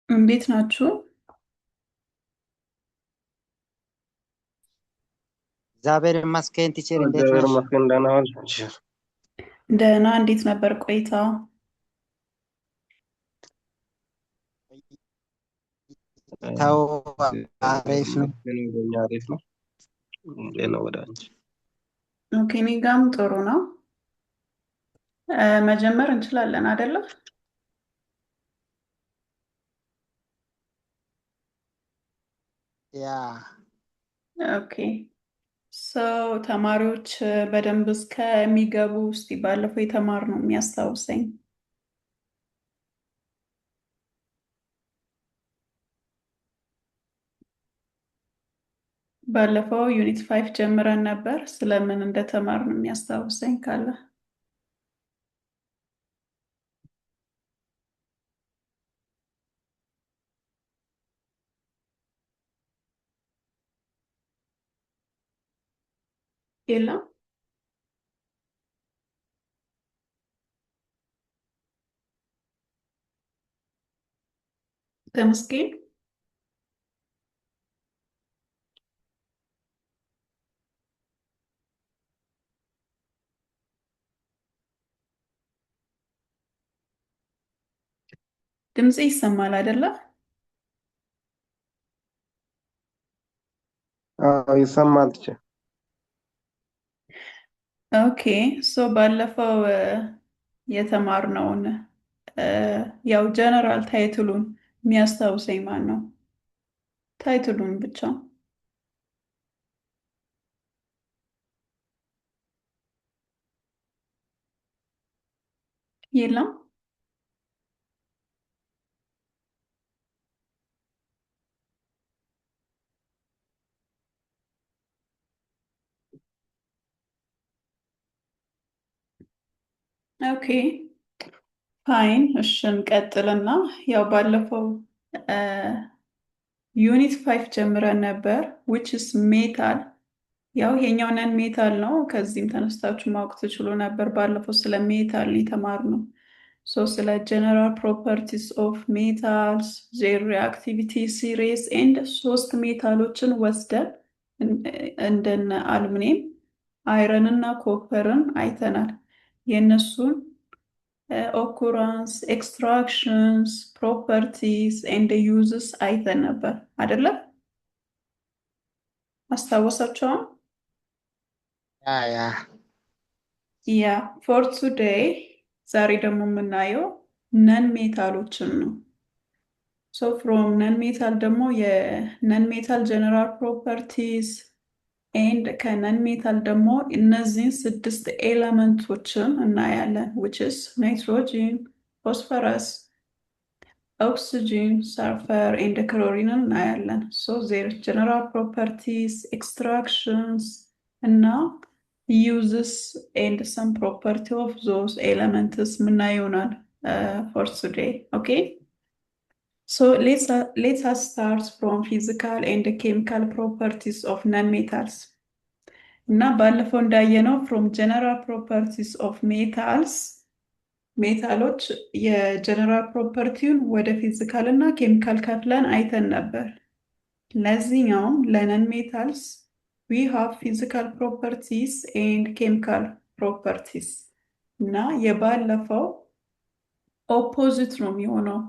እንዴት ናችሁ? እግዚአብሔር ይመስገን። ቲቸር እንዴት እግዚአብሔር ነሽ? ይመስገን ደህና ዋልሽ? ደህና። እንዴት ነበር ቆይታ? ተው እግዚአብሔር አሪፍ ነው። ይመስገን ወደኛ አሪፍ ነው። እንዴት ነው ወደ አንቺ? ኦኬ፣ እኔ ጋም ጥሩ ነው። መጀመር እንችላለን አይደለ? ያ ኦኬ ሰው ተማሪዎች በደንብ እስከሚገቡ እስቲ ባለፈው የተማርነው የሚያስታውሰኝ ባለፈው ዩኒት 5 ጀምረን ነበር። ስለምን እንደተማርን የሚያስታውሰኝ ካለ የለም። ተመስገን። ድምጽ ይሰማል አይደለ? አዎ ይሰማል ቲቸር። ኦኬ ባለፈው የተማርነውን እ፣ ያው ጀነራል ታይትሉን የሚያስታውሰኝ ማን ነው? ታይትሉን ብቻ። የለም። ኦኬ ፋይን። እሺ እንቀጥልና ያው ባለፈው ዩኒት 5 ጀምረን ነበር which is ሜታል። ያው ይሄኛው ነን ሜታል ነው። ከዚህም ተነስታችሁ ማወቅ ትችሉ ነበር። ባለፈው ስለ ሜታል የተማርነው ስለ ጀነራል ፕሮፐርቲስ ኦፍ ሜታልስ ዜር ሪአክቲቪቲ ሲሪስ ኤንድ ሶስት ሜታሎችን ወስደን እንደነ አሉሚኒየም፣ አይረን እና ኮፐርን አይተናል። የእነሱን ኦኩራንስ፣ ኤክስትራክሽንስ፣ ፕሮፐርቲስ ኤንድ ዩዝስ አይተን ነበር አይደለም? አስታወሳቸውም? ያ ያ ፎር ቱዴይ ዛሬ ደግሞ የምናየው ነን ሜታሎችን ነው። ፍሮም ነን ሜታል ደግሞ የነን ሜታል ጀነራል ፕሮፐርቲስ ኤንድ ከነን ሜታል ደግሞ እነዚህን ስድስት ኤለመንቶችን እናያለን which is ናይትሮጂን፣ ፎስፈረስ፣ ኦክሲጂን፣ ሰልፈር ኤንድ ክሎሪንን እናያለን። ዜር ጀነራል ፕሮፐርቲስ፣ ኤክስትራክሽንስ እና ዩዝስ ኤንድ ሰም ፕሮፐርቲ ኦፍ ዞስ ኤለመንትስ ምናየው ይሆናል ፎር ቱዴይ። ኦኬ let us start from physical and chemical properties of non-metals እና ባለፈው እንዳየነው from general properties of metals ሜታሎች የጀነራል ፕሮፐርቲውን ወደ ፊዚካል እና ኬሚካል ከፍለን አይተን ነበር። ለዚህኛውም ለነን ሜታልስ we have physical properties and chemical properties እና የባለፈው ኦፖዚት ነው የሚሆነው።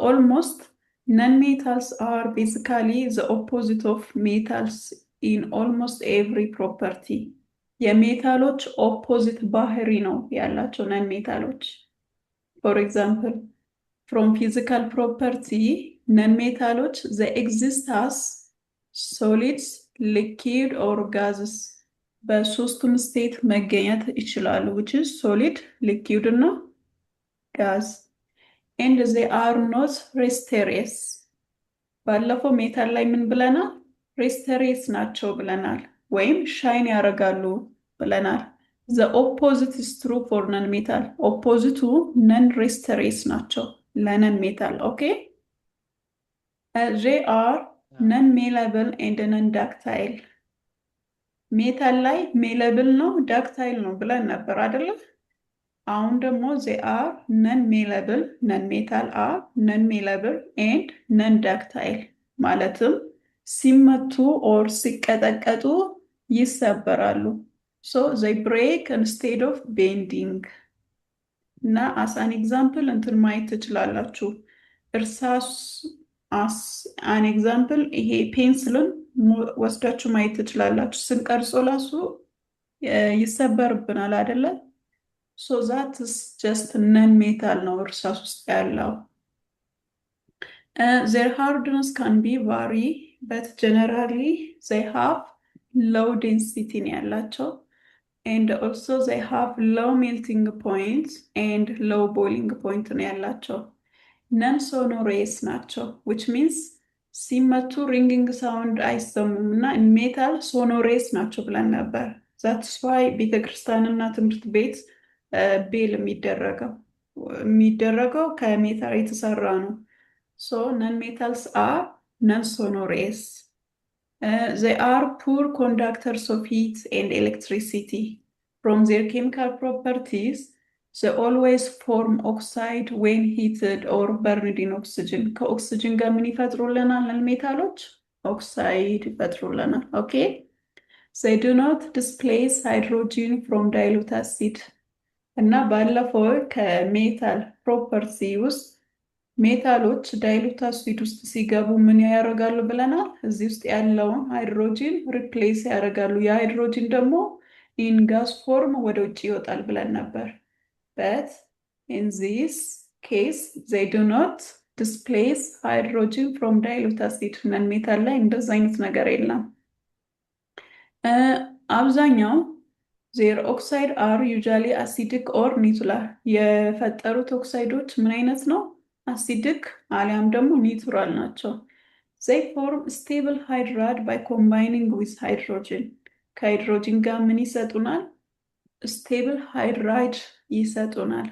almost non-metals are basically the opposite of metals in almost every property የሜታሎች ኦፖዚት ባህሪ ነው ያላቸው ነን ሜታሎች። ፎር ኤግዛምፕል ፍሮም ፊዚካል ፕሮፐርቲ ነን ሜታሎች they exist as solids, liquid or gases በሶስቱም ስቴት መገኘት ይችላሉ which is solid, liquid እና ጋዝ and they are not resterous ባለፈው ሜታል ላይ ምን ብለናል? ሬስተሬስ ናቸው ብለናል፣ ወይም ሻይን ያደርጋሉ ብለናል። the opposite is true for non metal ኦፖዚቱ ነን ሬስተሬስ ናቸው ለነን ሜታል። ኦኬ they are non malleable and non ductile ሜታል ላይ ሜለብል ነው ዳክታይል ነው ብለን ነበር አይደለም? አሁን ደግሞ they are non-malleable non-metal are non-malleable and non-ductile ማለትም ሲመቱ ኦር ሲቀጠቀጡ ይሰበራሉ። so they break instead of bending እና as an example እንትን ማየት ትችላላችሁ። እርሳስ as an example ይሄ ፔንስልን ወስዳችሁ ማየት ትችላላችሁ። ስንቀርጾ ላሱ ይሰበርብናል አይደለ? so that is just non-metal ነው እርሳስ ውስጥ ያለው። their hardness can be vary but generally they have low density ነው ያላቸው and also they have low melting point and low boiling point ነው ያላቸው። non sonorous ናቸው which means ሲመቱ ሪንጊንግ ሳውንድ አይሰሙም እና ሜታል ሶኖሬስ ናቸው ብለን ነበር። that's why ቤተክርስቲያንና ትምህርት ቤት ቤል የሚደረገው ከሜታል የተሰራ ነው። so non metals are non sonorous. They are poor conductors of heat and electricity. From their chemical properties, they always form oxide when heated or burned in oxygen. ከኦክሲጅን ጋር ምን ይፈጥሩልናል? ሜታሎች ኦክሳይድ ይፈጥሩልናል። okay? They do not displace hydrogen from dilute acid. እና ባለፈው ከሜታል ፕሮፐርቲ ውስጥ ሜታሎች ዳይሉት አሲድ ውስጥ ሲገቡ ምን ያደርጋሉ ብለናል? እዚህ ውስጥ ያለውን ሃይድሮጂን ሪፕሌስ ያደርጋሉ። የሃይድሮጂን ደግሞ ኢን ጋስ ፎርም ወደ ውጭ ይወጣል ብለን ነበር። but in this case they do not displace hydrogen from dilute acid. ነን ሜታል ላይ እንደዛ አይነት ነገር የለም። አብዛኛው their oxide are usually acidic or neutral. የፈጠሩት ኦክሳይዶች ምን አይነት ነው? አሲዲክ አሊያም ደግሞ ኒውትራል ናቸው። they form stable hydride by combining with hydrogen. ከሃይድሮጂን ጋር ምን ይሰጡናል? stable hydride ይሰጡናል።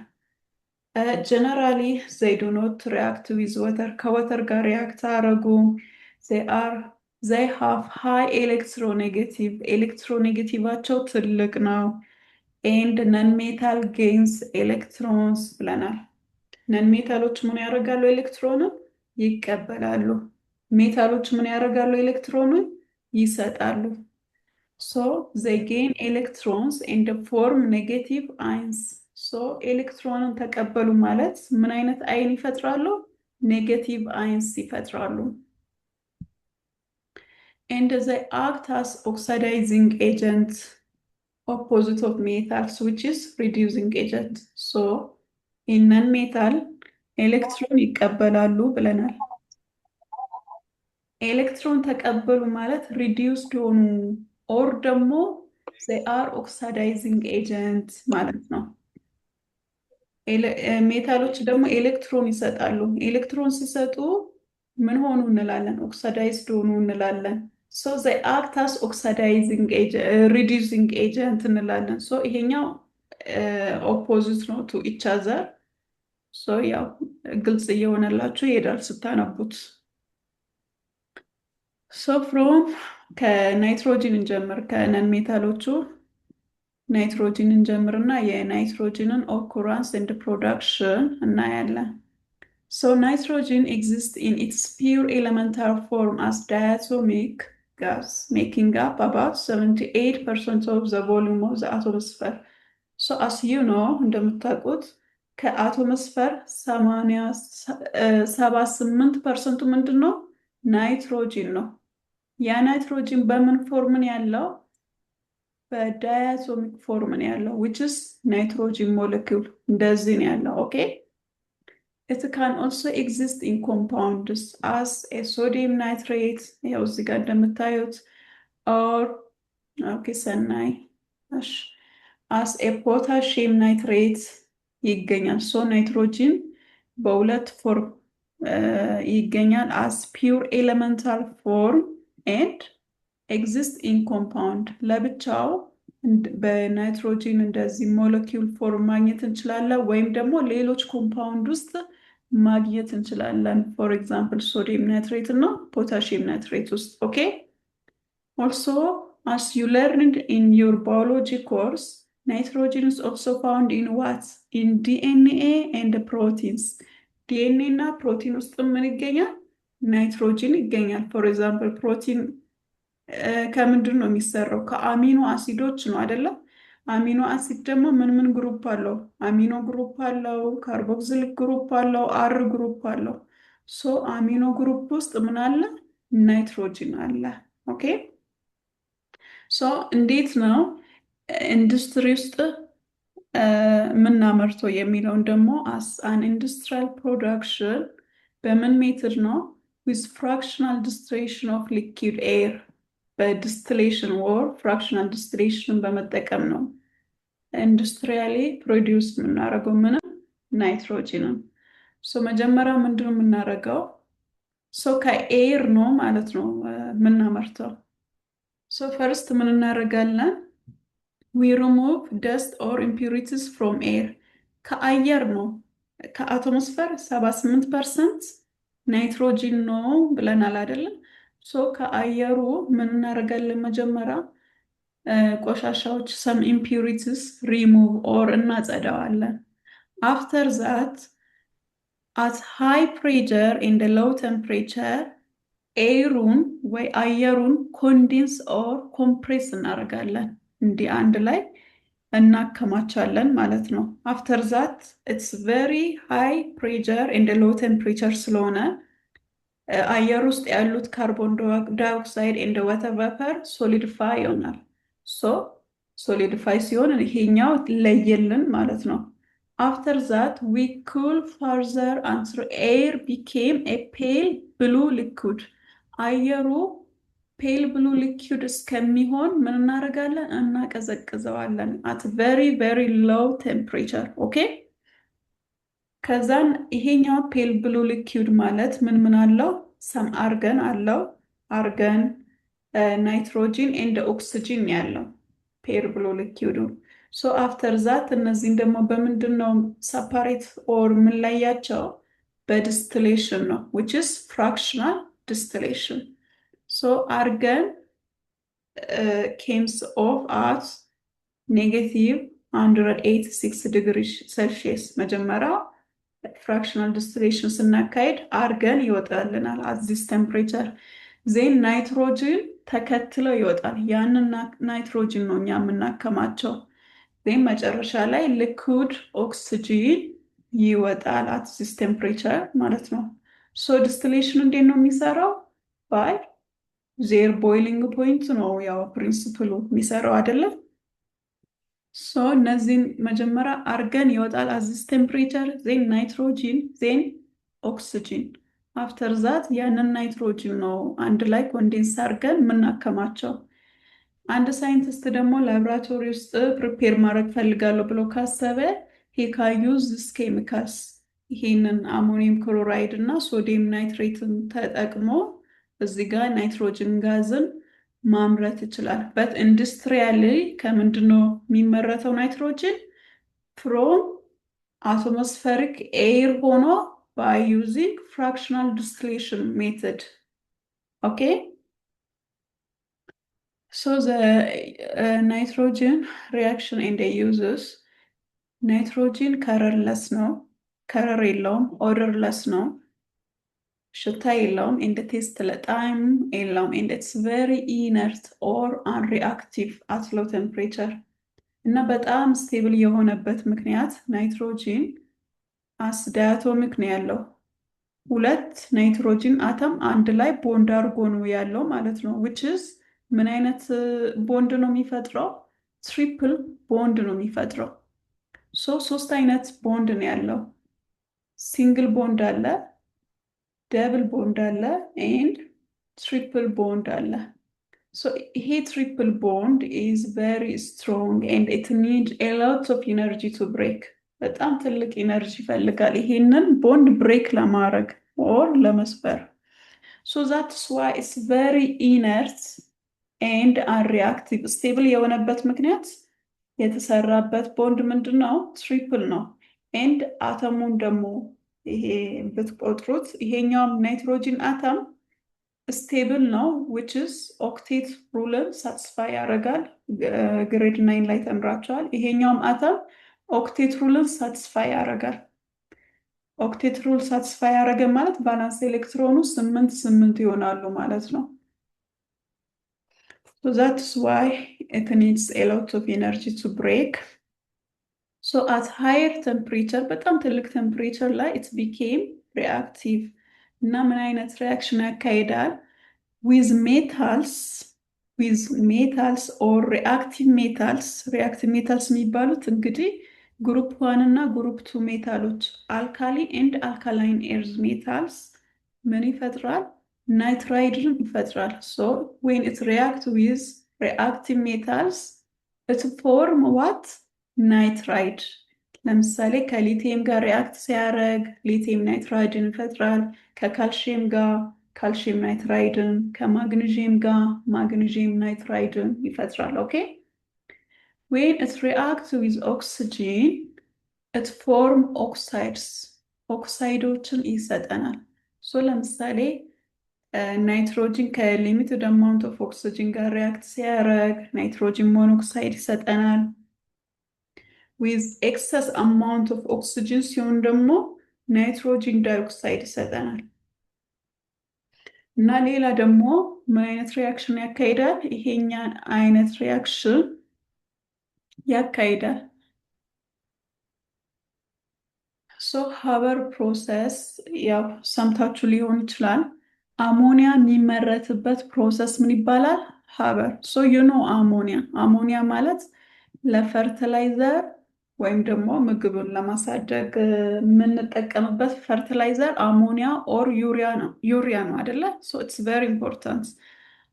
generally they do not react with water. ከወተር ጋር ሪያክት አያረጉም። they have high electronegative. ኤሌክትሮኔጌቲቫቸው ትልቅ ነው። and non-metal gains electrons ብለናል። ነን ሜታሎች ምን ያደርጋሉ? ኤሌክትሮንን ይቀበላሉ። ሜታሎች ምን ያደርጋሉ? ኤሌክትሮንን ይሰጣሉ። so they gain electrons and form negative ions. so ኤሌክትሮንን ተቀበሉ ማለት ምን አይነት አይን ይፈጥራሉ? ኔጌቲቭ አይንስ ይፈጥራሉ። and they act as oxidizing agent opposite of metals which is reducing agent. so in non-metal ኤሌክትሮን ይቀበላሉ ብለናል። ኤሌክትሮን ተቀበሉ ማለት ሪዲዩስድ ሆኑ ኦር ደግሞ they are oxidizing agent ማለት ነው። ሜታሎች ደግሞ ኤሌክትሮን ይሰጣሉ። ኤሌክትሮን ሲሰጡ ምን ሆኑ እንላለን? ኦክሲዳይዝድ ሆኑ እንላለን። so they act as oxidizing agent reducing agent እንላለን። so ይሄኛው ኦፖዚት ነው to each other. so ያው ግልጽ እየሆነላችሁ ይሄዳል ስታነቡት። so from ከናይትሮጂን እንጀምር። ከነን ሜታሎቹ ናይትሮጂን እንጀምርና የናይትሮጂንን ኦኩራንስ ኤንድ ፕሮዳክሽን እናያለን። so nitrogen exists in its pure elemental form as diatomic gas making up about 78% of the volume of the atmosphere. so as you know እንደምታውቁት ከአቶሞስፌር 78% ምንድን ነው? ናይትሮጂን ነው። ያ ናይትሮጂን በምን ፎርም ነው ያለው? በዳያቶሚክ ፎርም ነው ያለው which is nitrogen molecule እንደዚህ ነው ያለው። okay? it can also exist in compounds as a sodium nitrate ያው እዚህ ጋር እንደምታዩት or okay ሰናይ as a potassium nitrate ይገኛል። so ናይትሮጂን በሁለት ፎርም ይገኛል as pure elemental form and exist in compound። ለብቻው በናይትሮጂን እንደዚህ ሞለኪውል ፎርም ማግኘት እንችላለን ወይም ደግሞ ሌሎች ኮምፓውንድ ውስጥ ማግኘት እንችላለን። for example sodium nitrate እና potassium nitrate ውስጥ okay? also as you learned in your biology course Nitrogen is also found in what? In DNA and proteins. DNA እና ፕሮቲን ውስጥ ምን ይገኛል? ናይትሮጅን ይገኛል። ፎር ኤግዛምፕል ፕሮቲን ከምንድን ነው የሚሰራው? ከአሚኖ አሲዶች ነው አይደለም? አሚኖ አሲድ ደግሞ ምን ግሩፕ አለው? አሚኖ ግሩፕ አለው፣ ካርቦክሲል ግሩፕ አለው፣ አር ግሩፕ አለው። ሶ አሚኖ ግሩፕ ውስጥ ምን አለ? ናይትሮጅን አለ። ኦኬ ሶ እንዴት ነው ኢንዱስትሪ ውስጥ የምናመርተው የሚለውን ደግሞ አስ አን ኢንዱስትሪያል ፕሮዳክሽን በምን ሜትድ ነው? ዊዝ ፍራክሽናል ዲስቲሌሽን ኦፍ ሊኪድ ኤር በዲስቲሌሽን ወር ፍራክሽናል ዲስቲሌሽን በመጠቀም ነው ኢንዱስትሪያሊ ፕሮዲውስ የምናደርገው ምንም ናይትሮጅንን። ሶ መጀመሪያ ምንድን ነው የምናደርገው? ሶ ከኤር ነው ማለት ነው የምናመርተው። ሶ ፈርስት ምን እናደርጋለን? we remove dust or impurities from air ከአየር ነው ከአቶሞስፌር 78% ናይትሮጂን ነው ብለናል አይደለም? ሶ ከአየሩ ምን እናደርጋለን? መጀመሪያ ቆሻሻዎች some impurities remove or እናጸዳዋለን። after that at high pressure and low temperature ኤሩን ወይ አየሩን ኮንዴንስ ኦር ኮምፕሬስ እናደርጋለን። እንዲህ አንድ ላይ እናከማቻለን ማለት ነው። አፍተር ዛት ኢትስ ቬሪ ሃይ ፕሬሸር ኤንድ ሎ ቴምፕሬቸር ስለሆነ አየር ውስጥ ያሉት ካርቦን ዳይኦክሳይድ ኤንድ ዋተር ቫፐር ሶሊዲፋይ ይሆናል። ሶ ሶሊዲፋይ ሲሆን ይሄኛው ለየልን ማለት ነው። አፍተር ዛት ዊ ኩል ፋርዘር አንትር ኤር ቢኬም ኤ ፔል ብሉ ሊኩድ አየሩ ፔል ብሉ ሊኩድ እስከሚሆን ምን እናደርጋለን? እናቀዘቅዘዋለን አት ቬሪ ቬሪ ሎው ቴምፕሬቸር። ኦኬ ከዛን ይሄኛው ፔል ብሉ ሊኩድ ማለት ምን አለው? ሰም አርገን አለው። አርገን ናይትሮጂን ኤንድ ኦክሲጂን ያለው ፔል ብሉ ሊኩዱ። ሶ አፍተር ዛት እነዚህን ደግሞ በምንድን ነው ሰፓሬት ኦር የምንለያቸው? በዲስቲሌሽን ነው which is fractional distillation. So argon comes off at -186 degrees Celsius. መጀመሪያ fractional distillation ስናካሄድ አርገን ይወጣልናል at this temperature. ዜን ናይትሮጅን ተከትለው ይወጣል። ያንን ናይትሮጅን ነው እኛ የምናከማቸው። ዜን መጨረሻ ላይ ሊኩድ ኦክሲጂን ይወጣል at this temperature ማለት ነው። ሶ ዲስቲሌሽን እንዴት ነው የሚሰራው? ባይ ዜር ቦይሊንግ ፖይንት ነው ያው ፕሪንሲፕሉ የሚሰራው አይደለም? ሶ እነዚህን መጀመሪያ አርገን ይወጣል at this temperature ዜን ናይትሮጂን ዜን ኦክሲጂን። አፍተር ዛት ያንን ናይትሮጂን ነው አንድ ላይ ኮንዴንስ አርገን የምናከማቸው። አንድ ሳይንቲስት ደግሞ ላቦራቶሪ ውስጥ ፕሪፔር ማድረግ ፈልጋለሁ ብሎ ካሰበ he can use these chemicals ይሄንን አሞኒየም ክሎራይድ እና ሶዲየም ናይትሬትን ተጠቅሞ እዚህ ጋር ናይትሮጅን ጋዝን ማምረት ይችላል። በት ኢንዱስትሪያሊ ከምንድን ነው የሚመረተው ናይትሮጅን? ፍሮም አቶሞስፌሪክ ኤር ሆኖ by using fractional distillation method. Okay, so the nitrogen reaction and the uses nitrogen colorless ነው ከለር የለውም፣ ኦደርለስ ነው፣ ሽታ የለውም፣ ኤንድ ቴስት ጣዕም የለውም፣ ኤንድ ኢትስ ቬሪ ኢነርት ኦር አንሪአክቲቭ አት ሎው ቴምፕሬቸር እና በጣም ስቴብል የሆነበት ምክንያት ናይትሮጂን አስ ዳያቶሚክ ነው ያለው። ሁለት ናይትሮጂን አተም አንድ ላይ ቦንድ አድርጎ ነው ያለው ማለት ነው። which is ምን አይነት ቦንድ ነው የሚፈጥረው? ትሪፕል ቦንድ ነው የሚፈጥረው። ሶስት አይነት ቦንድ ነው ያለው። ሲንግል ቦንድ አለ፣ ደብል ቦንድ አለ ኤንድ ትሪፕል ቦንድ አለ። ይሄ ትሪፕል ቦንድ ኢዝ ቬሪ ስትሮንግ ኤንድ ኢት ኒድ ኤ ሎት ኦፍ ኢነርጂ ቱ ብሬክ። በጣም ትልቅ ኢነርጂ ይፈልጋል ይሄንን ቦንድ ብሬክ ለማድረግ ኦር ለመስበር። ሶ ዛትስ ዋይ ኢትስ ቬሪ ኢነርት ኤንድ አንሪአክቲቭ። ስቴብል የሆነበት ምክንያት የተሰራበት ቦንድ ምንድን ነው? ትሪፕል ነው። ኤንድ አተሙን ደግሞ ይሄ ብትቆጥሩት ይሄኛውም ናይትሮጂን አተም ስቴብል ነው which is ኦክቴት ሩልን ሳትስፋይ ያደርጋል። ግሬድ 9 ላይ ተምራቸዋል። ይሄኛውም አተም ኦክቴት ሩልን ሳትስፋይ ያደርጋል። ኦክቴት ሩል ሳትስፋይ ያደረገ ማለት ቫላንስ ኤሌክትሮኑ 8 ይሆናሉ ማለት ነው። So that's why it needs a lot of energy to break. So at higher temperature, በጣም ትልቅ temperature ላይ it became reactive እና ምን አይነት ሪያክሽን ያካሂዳል? with metals or reactive metals የሚባሉት እንግዲህ ግሩፕ 1 እና ግሩፕ 2 ሜታሎች አልካሊ ኤንድ አልካላይን ኤርዝ ሜታልስ ምን ይፈጥራል? ናይትራይድን ይፈጥራል። so when it react with reactive metals it form what? ናይትራይድ። ለምሳሌ ከሊቲየም ጋር ሪአክት ሲያደርግ ሊቲየም ናይትራይድን ይፈጥራል። ከካልሽየም ጋር ካልሽየም ናይትራይድን፣ ከማግኒዥየም ጋር ማግኒዥየም ናይትራይድን ይፈጥራል። ኦኬ when it reacts with oxygen it form oxides ኦክሳይዶችን ይሰጠናል። ሶ ለምሳሌ ናይትሮጂን ከሊሚትድ አማውንት ኦፍ ኦክሲጅን ጋር ሪአክት ሲያደርግ ናይትሮጂን ሞኖክሳይድ ይሰጠናል። with excess amount of oxygen ሲሆን ደግሞ ናይትሮጂን ዳይኦክሳይድ ይሰጠናል። እና ሌላ ደግሞ ምን አይነት ሪያክሽን ያካሂዳል? ይሄኛን አይነት ሪያክሽን ያካሂዳል። ሶ ሃበር ፕሮሰስ ያው ሰምታችሁ ሊሆን ይችላል። አሞኒያ የሚመረትበት ፕሮሰስ ምን ይባላል? ሃበር። ሶ ዩ ኖ አሞኒያ ማለት ለፈርቲላይዘር ወይም ደግሞ ምግብን ለማሳደግ የምንጠቀምበት ፈርቲላይዘር አሞኒያ ኦር ዩሪያ ነው አይደለ? ሶ ኢትስ ቬሪ ኢምፖርታንት።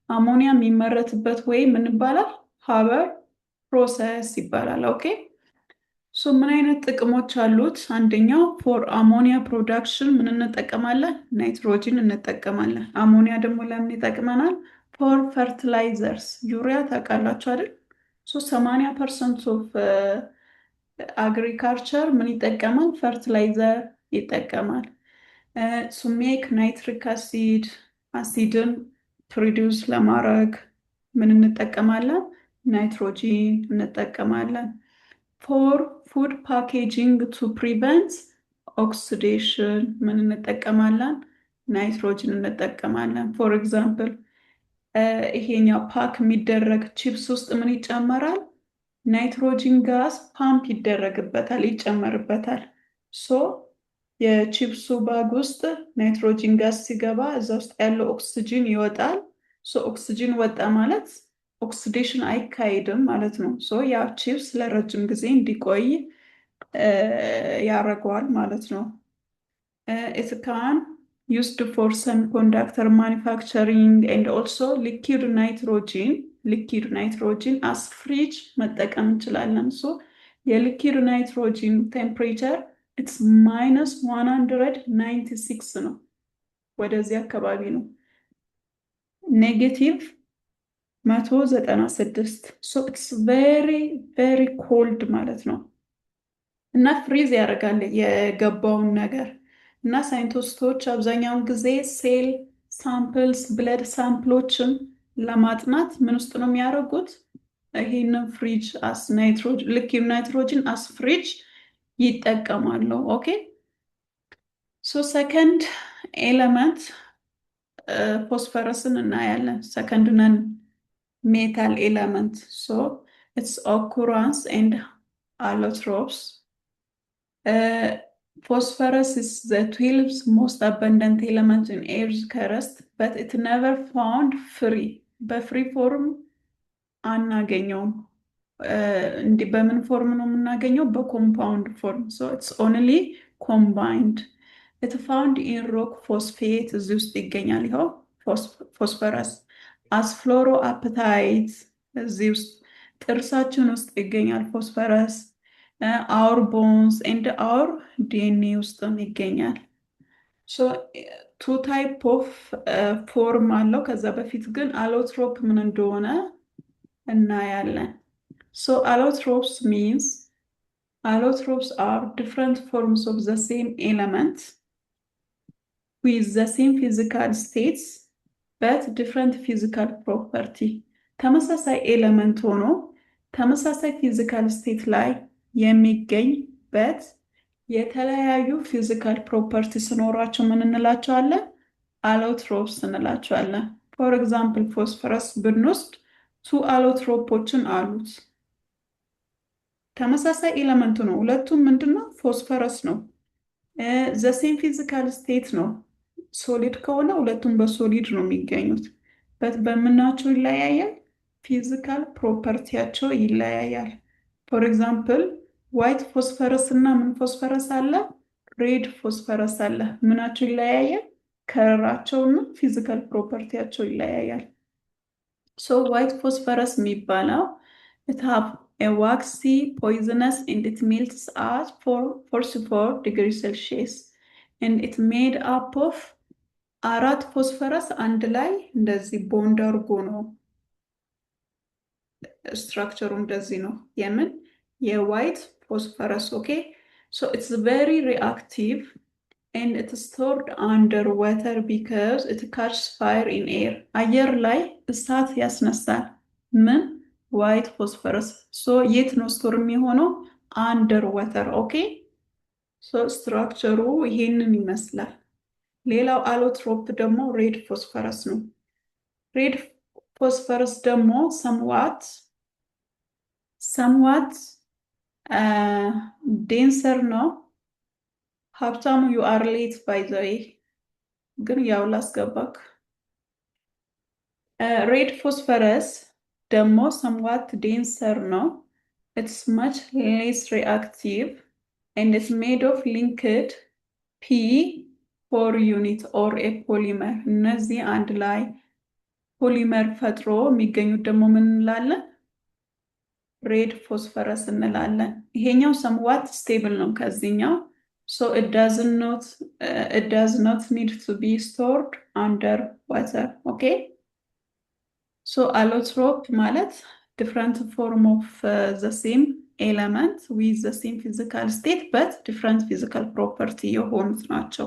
አሞኒያ የሚመረትበት ወይ ምን ይባላል? ሃበር ፕሮሰስ ይባላል። ኦኬ ሶ ምን አይነት ጥቅሞች አሉት? አንደኛው ፎር አሞኒያ ፕሮዳክሽን ምን እንጠቀማለን? ናይትሮጂን እንጠቀማለን። አሞኒያ ደግሞ ለምን ይጠቅመናል? ፎር ፈርቲላይዘርስ። ዩሪያ ታውቃላችሁ አይደል? ሶ 80% ኦፍ አግሪካልቸር ምን ይጠቀማል? ፈርቲላይዘር ይጠቀማል። ሱ ሜክ ናይትሪክ አሲድን ፕሮዲውስ ለማድረግ ምን እንጠቀማለን? ናይትሮጂን እንጠቀማለን። ፎር ፉድ ፓኬጂንግ ቱ ፕሪቨንት ኦክሲዴሽን ምን እንጠቀማለን? ናይትሮጂን እንጠቀማለን። ፎር ኤግዛምፕል ይሄኛው ፓክ የሚደረግ ቺፕስ ውስጥ ምን ይጨመራል? ናይትሮጂን ጋዝ ፓምፕ ይደረግበታል፣ ይጨመርበታል። ሶ የቺፕሱ ባግ ውስጥ ናይትሮጂን ጋዝ ሲገባ እዛ ውስጥ ያለው ኦክሲጂን ይወጣል። ሶ ኦክሲጂን ወጣ ማለት ኦክሲዴሽን አይካሄድም ማለት ነው። ሶ ያ ቺፕስ ለረጅም ጊዜ እንዲቆይ ያደርገዋል ማለት ነው። it can used for semiconductor manufacturing and also liquid nitrogen as fridge መጠቀም እንችላለን። ሶ የሊኪድ ናይትሮጂን ቴምፕሬቸር it's -196 ነው። ወደዚህ አካባቢ ነው። ኔጌቲቭ 196 ሶ it's very very cold ማለት ነው። እና ፍሪዝ ያደርጋል የገባውን ነገር። እና ሳይንቲስቶች አብዛኛውን ጊዜ ሴል ሳምፕልስ ብለድ ሳምፕሎችን ለማጥናት ምን ውስጥ ነው የሚያደርጉት? ይሄንን ፍሪጅ አስ ናይትሮጂን ሊኪድ ናይትሮጂን አስ ፍሪጅ ይጠቀማሉ። ኦኬ ሶ ሰከንድ ኤለመንት ፎስፈረስን እናያለን። ሰከንድ ነን ሜታል ኤለመንት ሶ ኢትስ ኦኩራንስ ኤንድ allotropes. Phosphorus is the 12th most abundant element in Earth's crust, but it never found free. በፍሪ ፎርም አናገኘውም። እንዲህ በምን ፎርም ነው የምናገኘው? በኮምፓውንድ ፎርም። so it's only combined. it found in rock phosphate እዚህ ውስጥ ይገኛል። ይኸው ፎስፈረስ as fluoroapatite እዚህ ውስጥ ጥርሳችን ውስጥ ይገኛል ፎስፈረስ። our bones and our DNA ውስጥም ይገኛል። so two type of form አለው። ከዛ በፊት ግን አሎትሮፕ ምን እንደሆነ እናያለን። so allotropes means allotropes are different forms of the same element with the same physical states but different physical property ተመሳሳይ ኤሌመንት ሆኖ ተመሳሳይ ፊዚካል ስቴት ላይ የሚገኝ በት የተለያዩ ፊዚካል ፕሮፐርቲ ሲኖራቸው ምን እንላቸዋለን? አሎትሮፕስ እንላቸዋለን። ፎር ኤግዛምፕል ፎስፈረስ ብንወስድ ቱ አሎትሮፖችን አሉት። ተመሳሳይ ኤሌመንት ነው። ሁለቱም ምንድነው? ፎስፈረስ ነው። ዘሴም ፊዚካል ስቴት ነው። ሶሊድ ከሆነ ሁለቱም በሶሊድ ነው የሚገኙት። በምናቸው ይለያያል? ፊዚካል ፕሮፐርቲያቸው ይለያያል። ፎር ኤግዛምፕል ዋይት ፎስፈረስ እና ምን ፎስፈረስ አለ? ሬድ ፎስፈረስ አለ። ምናቸው ይለያያል? ከለራቸውና ፊዚካል ፕሮፐርቲያቸው ይለያያል። ሶ ዋይት ፎስፈረስ የሚባለው it have a waxy poisonous and it melts at 44 degrees Celsius and it made up of አራት ፎስፈረስ አንድ ላይ እንደዚህ ቦንድ አድርጎ ነው። ስትራክቸሩ እንደዚህ ነው። የምን የዋይት ፎስፈረስ ኦኬ። ሶ ኢትስ ቬሪ ሪአክቲቭ and it is stored under water because it catches fire in air አየር ላይ እሳት ያስነሳል። ምን ዋይት ፎስፈረስ ሶ የት ነው ስቶር የሚሆነው? አንደር ዋተር ኦኬ። ሶ ስትራክቸሩ ይሄንን ይመስላል። ሌላው አሎትሮፕ ደግሞ ሬድ ፎስፈረስ ነው። ሬድ ፎስፈረስ ደግሞ ሰምዋት ዴንሰር ነው። ሀብታሙ ዩ አር ሌት ባይ ዘ ዌይ ግን ያው ላስገባክ። ሬድ ፎስፈረስ ደግሞ ሰምዋት ዴንሰር ነው። ኢትስ ማች ሌስ ሪአክቲቭ and it's made of linked P4 unit or a polymer እነዚህ አንድ ላይ ፖሊመር ፈጥሮ የሚገኙት ደግሞ ምን እንላለን? ሬድ ፎስፈረስ እንላለን። ይሄኛው somewhat stable ነው ከዚህኛው so it does not need to be stored under water okay. so allotrope ማለት different form of the same element with the same physical state but different physical property የሆኑት ናቸው።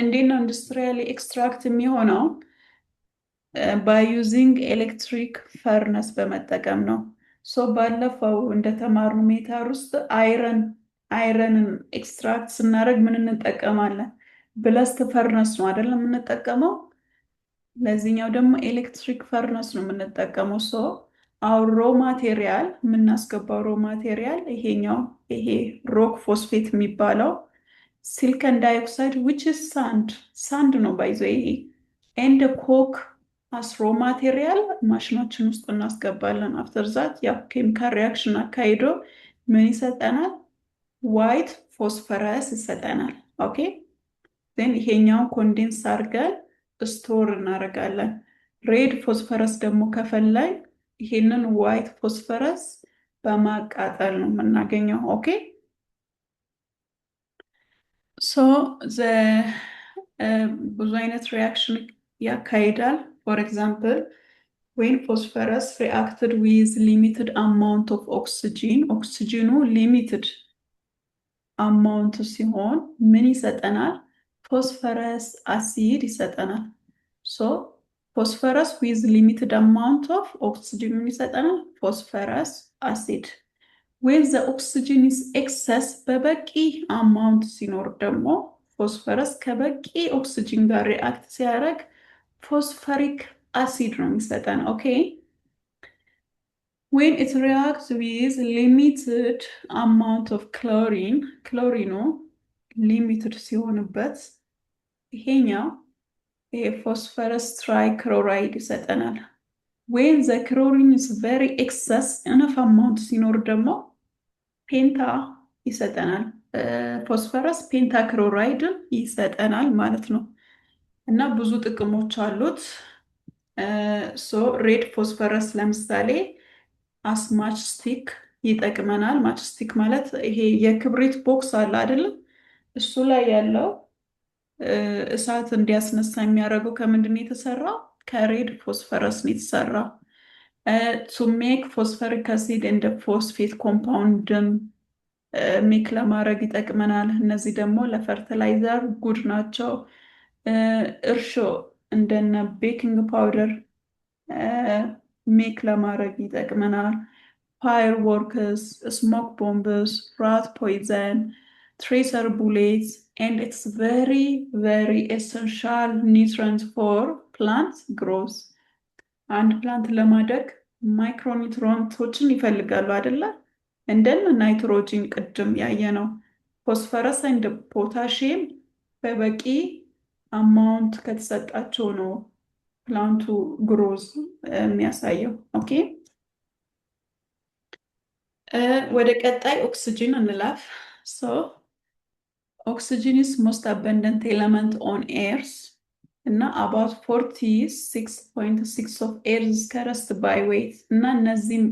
እንዴት ነው ኢንዱስትሪያሊ ኤክስትራክት የሚሆነው? by using electric furnace በመጠቀም ነው። ሶ ባለፈው እንደተማርኑ ሜታር ውስጥ አይረንን ኤክስትራክት ስናደርግ ምን እንጠቀማለን? ብለስት ፈርነስ ነው አይደለም የምንጠቀመው። ለዚህኛው ደግሞ ኤሌክትሪክ ፈርነስ ነው የምንጠቀመው። ሶ አውር ሮ ማቴሪያል የምናስገባው ሮ ማቴሪያል ይሄ ሮክ ፎስፌት የሚባለው ሲሊከን ዳይኦክሳይድ which is ሳንድ ነው ባይዞ ይሄ and coke as raw material ማሽናችን ውስጥ እናስገባለን። አፍተር ዛት ያው ኬሚካል ሪአክሽን አካሂዶ ምን ይሰጠናል? ዋይት ፎስፈረስ ይሰጠናል። ኦኬ ዜን ይሄኛውን ኮንዴንስ አድርገን ስቶር እናደርጋለን። ሬድ ፎስፈረስ ደግሞ ከፈላይ ይሄንን ዋይት ፎስፈረስ በማቃጠል ነው የምናገኘው። ኦኬ ሶ ብዙ አይነት ሪአክሽን ያካሂዳል። ፎር ኤግዛምፕል when phosphorus reacted with limited amount of oxygen ኦክሲጂኑ ሊሚትድ አማውንት ሲሆን ምን ይሰጠናል? ፎስፈረስ አሲድ ይሰጠናል። ሶ ፎስፈረስ with limited amount of oxygen ምን ይሰጠናል? ፎስፈረስ አሲድ። when the oxygen is excess በበቂ አማውንት ሲኖር ደግሞ ፎስፈረስ ከበቂ ኦክሲጂን ጋር ሪአክት ሲያደርግ ፎስፈሪክ አሲድ ነው የሚሰጠን። ኦኬ when it reacts with limited amount of chlorine ክሎሪኑ ሊሚትድ ሲሆንበት ይሄኛው ፎስፈረስ ትራይክሎራይድ ይሰጠናል። when the chlorine is very excess enough amount ሲኖር ደግሞ ፔንታ ይሰጠናል። ፎስፈረስ ፔንታ ክሎራይድን ይሰጠናል ማለት ነው። እና ብዙ ጥቅሞች አሉት። ሶ ሬድ ፎስፈረስ ለምሳሌ አስ ማችስቲክ ይጠቅመናል። ማችስቲክ ማለት ይሄ የክብሪት ቦክስ አለ አይደለም? እሱ ላይ ያለው እሳት እንዲያስነሳ የሚያደርገው ከምንድን ነው የተሰራው? ከሬድ ፎስፈረስ ነው የተሰራው። ቱ ሜክ ፎስፈሪክ አሲድ እንደ ፎስፌት ኮምፓውንድን ሜክ ለማድረግ ይጠቅመናል። እነዚህ ደግሞ ለፈርቲላይዘር ጉድ ናቸው። እርሾ እንደነ ቤኪንግ ፓውደር ሜክ ለማድረግ ይጠቅመናል። ፋየር ወርክስ፣ ስሞክ ቦምብስ፣ ራት ፖይዘን፣ ትሬሰር ቡሌትስ ኤንድ ኢትስ ቨሪ ቨሪ ኤሰንሻል ኒውትረንት ፎር ፕላንት ግሮዝ። አንድ ፕላንት ለማደግ ማይክሮኒውትሮንቶችን ይፈልጋሉ አይደለ? እንደነ ናይትሮጂን ቅድም ያየ ነው። ፎስፈረስ እንደ ፖታሽየም በበቂ አማውንት ከተሰጣቸው ነው ፕላንቱ ግሮዝ የሚያሳየው። ኦኬ ወደ ቀጣይ ኦክስጂን እንላፍ። ሶ ኦክስጂን ኢዝ ሞስት አበንደንት ኤለመንት ኦን ኤርስ እና አባውት 46.6 ኦፍ ኤርስ ከረስት ባይ ዌይት እና እነዚህም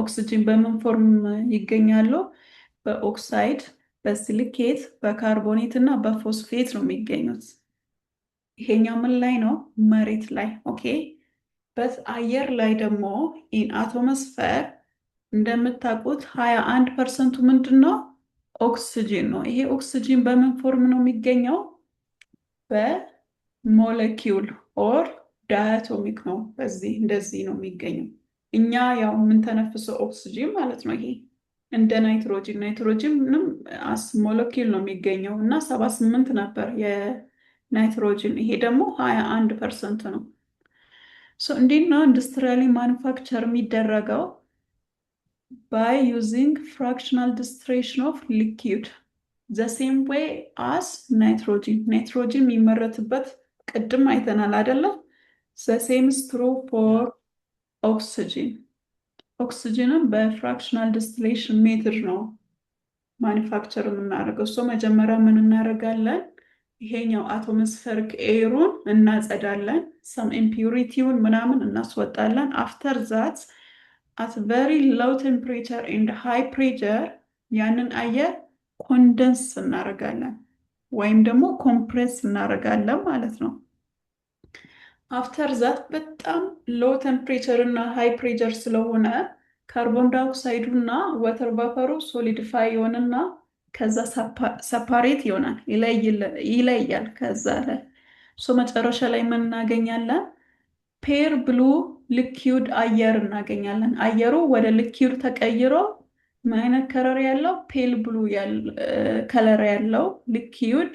ኦክስጂን በምን ፎርም ይገኛሉ? በኦክሳይድ፣ በሲሊኬት፣ በካርቦኔት እና በፎስፌት ነው የሚገኙት። ይሄኛው ምን ላይ ነው? መሬት ላይ። ኦኬ በአየር ላይ ደግሞ ኢን አቶሞስፌር እንደምታውቁት 21% ምንድን ነው? ኦክስጂን ነው። ይሄ ኦክስጂን በምን ፎርም ነው የሚገኘው? በሞለኪውል ኦር ዳያቶሚክ ነው። በዚህ እንደዚህ ነው የሚገኘው። እኛ ያው የምንተነፍሰው ኦክስጂን ማለት ነው። ይሄ እንደ ናይትሮጂን ምንም አስ ሞለኪውል ነው የሚገኘው እና 78 ነበር የናይትሮጂን። ይሄ ደግሞ 21% ነው። እንዴት ነው ኢንዱስትሪያሊ ማኑፋክቸር የሚደረገው? by using fractional distillation of liquid the same way as nitrogen. nitrogen የሚመረትበት ቅድም አይተናል አይደለ? the same is true for oxygen. ኦክስጂንም በፍራክሽናል ዲስቲሌሽን ሜትድ ነው ማኒፋክቸር የምናደርገው። መጀመሪያ ምን እናደርጋለን? ይሄኛው አቶሞስፌሪክ ኤሩን እናጸዳለን፣ ሰም ኢምፒዩሪቲውን ምናምን እናስወጣለን። አፍተር ዛት at very low temperature and high pressure ያንን አየር ኮንደንስ እናደርጋለን ወይም ደግሞ ኮምፕሬስ እናደርጋለን ማለት ነው። አፍተር ዛት በጣም ሎው ቴምፕሬቸር እና ሃይ ፕሬሸር ስለሆነ ካርቦን ዳይኦክሳይዱ እና ወተር ቫፐሩ ሶሊዲፋይ ይሆንና ከዛ ሰፓሬት ይሆናል፣ ይለያል። ከዛ ላይ መጨረሻ ላይ ምን እናገኛለን? ፔር ብሉ ሊኪዩድ አየር እናገኛለን። አየሩ ወደ ሊኪዩድ ተቀይሮ ምን አይነት ከለር ያለው? ፔል ብሉ ከለር ያለው ሊኪዩድ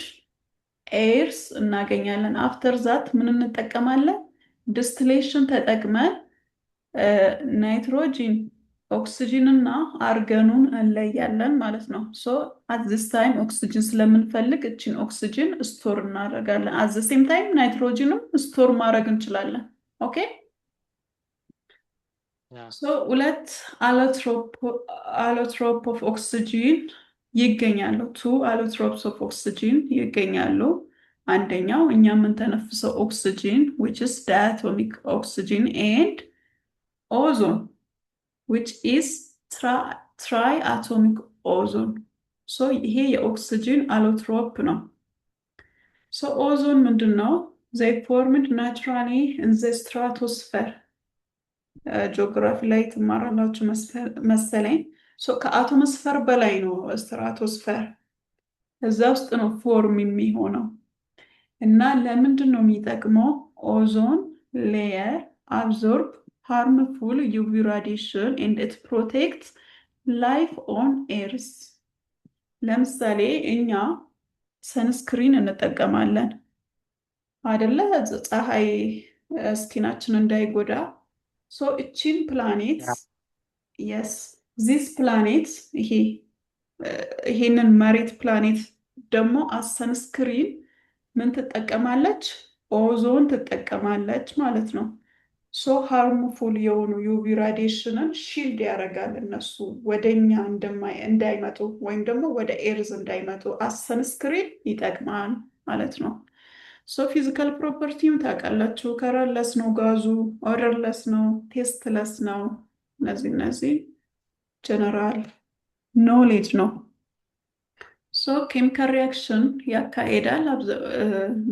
ኤርስ እናገኛለን። አፍተር ዛት ምን እንጠቀማለን? ዲስቲሌሽን ተጠቅመን ናይትሮጂን፣ ኦክስጂን እና አርገኑን እንለያለን ማለት ነው። አት ዚስ ታይም ኦክስጂን ስለምንፈልግ እችን ኦክስጂን ስቶር እናደርጋለን። አት ዘ ሴም ታይም ናይትሮጂንም ስቶር ማድረግ እንችላለን። ኦኬ ሁለት አሎትሮፕ ኦፍ ኦክስጂን ይገኛሉ። ቱ አሎትሮፕስ ኦፍ ኦክስጂን ይገኛሉ። አንደኛው እኛ የምንተነፍሰው ኦክስጂን which is diatomic oxygen and ozone which is triatomic ozone. ይሄ የኦክስጂን አሎትሮፕ ነው። ኦዞን ምንድን ነው? they formed naturally in the stratosphere. ጂኦግራፊ ላይ ትማራላችሁ መሰለኝ። ከአቶሞስፌር በላይ ነው ስትራቶስፌር፣ እዛ ውስጥ ነው ፎርም የሚሆነው። እና ለምንድን ነው የሚጠቅመው? ኦዞን ሌየር አብዞርብ harmful UV radiation and it protects life on Earth. ለምሳሌ እኛ ሰንስክሪን እንጠቀማለን አይደለ? ፀሐይ ስኪናችን እንዳይጎዳ። እቺን ፕላኔት yes this planet ይሄንን መሬት ፕላኔት ደግሞ ሰንስክሪን ምን ትጠቀማለች? ኦዞን ትጠቀማለች ማለት ነው። ሃርምፉል የሆኑ ዩቪ ራዲዬሽንን ሺልድ ያደርጋል፣ እነሱ ወደኛ እንዳይመጡ ወይም ደግሞ ወደ ኤርዝ እንዳይመጡ ሰንስክሪን ይጠቅማል ማለት ነው። ፊዚካል ፕሮፐርቲም ታውቃላችሁ፣ ከለርለስ ነው ጋዙ፣ ኦደርለስ ነው፣ ቴስትለስ ነው። እነዚህ ጀነራል ኖሌጅ ነው። ኬሚካል ሪያክሽን ያካሄዳል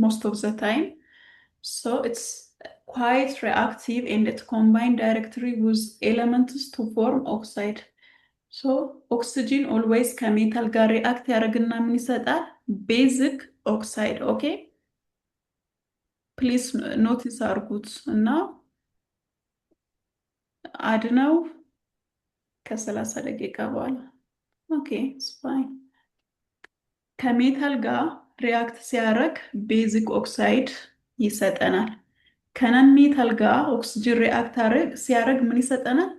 most of the time. It's quite reactive and it combines directly with elements to form oxide. Oxygen always ከሜታል ጋር ሪአክት ያደርግና ምን ይሰጣል? ቤዚክ ኦክሳይድ። ኦኬ ፕሊስ ኖቲስ አድርጉት እና አድነው ከ30 ደቂቃ በኋላ ኦኬ ስፋይን ከሜታል ጋር ሪያክት ሲያደርግ ቤዚክ ኦክሳይድ ይሰጠናል። ከነን ሜታል ጋር ኦክስጅን ሪአክት ሲያደርግ ምን ይሰጠናል?